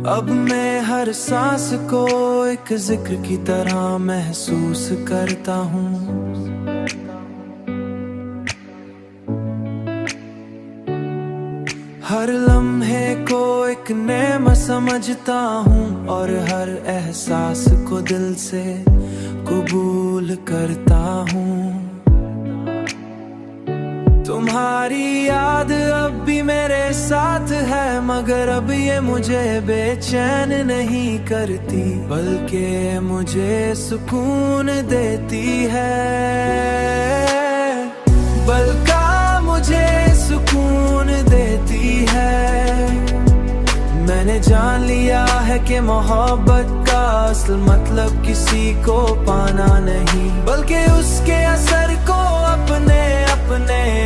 अब मैं हर सांस को एक जिक्र की तरह महसूस करता हूँ। हर लम्हे को एक नेमत समझता हूँ और हर एहसास को दिल से कबूल करता हूँ। तुम्हारी याद अब भी मेरे साथ है, मगर अब ये मुझे बेचैन नहीं करती, बल्कि मुझे सुकून देती है। बल्कि मुझे सुकून देती है। मैंने जान लिया है कि मोहब्बत का असल मतलब किसी को पाना नहीं, बल्कि उसके असर को अपने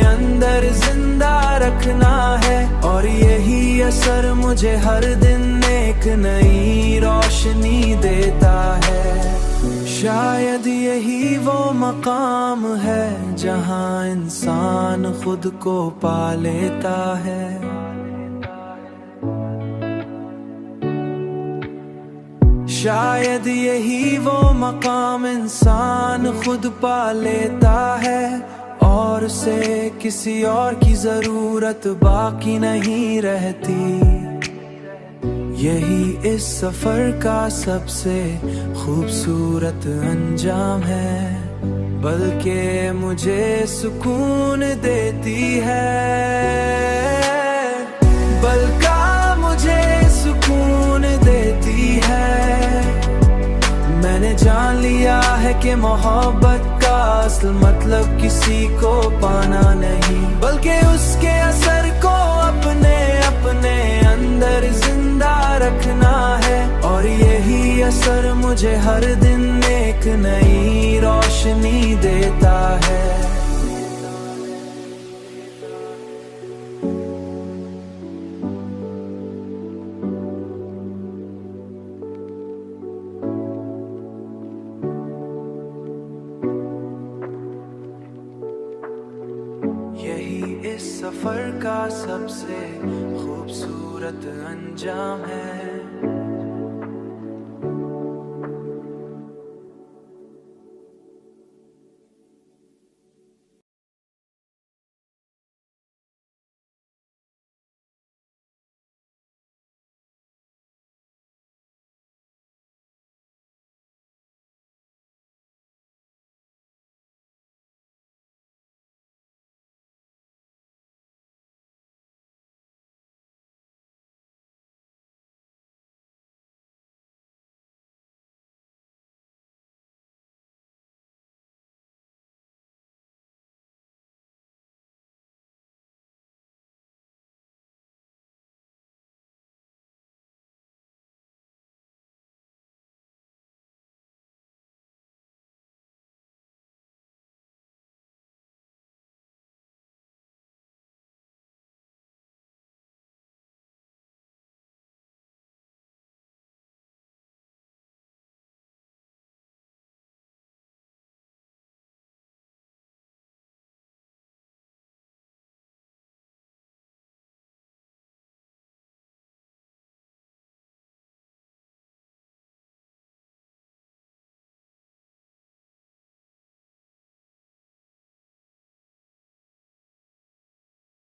अंदर जिंदा रखना है। और यही असर मुझे हर दिन एक नई रोशनी देता है। शायद यही वो मकाम है जहां इंसान खुद को पा लेता है। शायद यही वो मकाम इंसान खुद पा लेता है और उसे किसी और की जरूरत बाकी नहीं रहती। यही इस सफर का सबसे खूबसूरत अंजाम है, बल्कि मुझे सुकून देती है। बल्कि मुझे सुकून देती है। मैंने जान लिया है कि मोहब्बत का असल मतलब किसी को पाना नहीं, बल्कि उसके असर को अपने अंदर जिंदा रखना है। और यही असर मुझे हर दिन एक नई रोशनी देता है। यही इस सफर का सबसे खूबसूरत अंजाम है।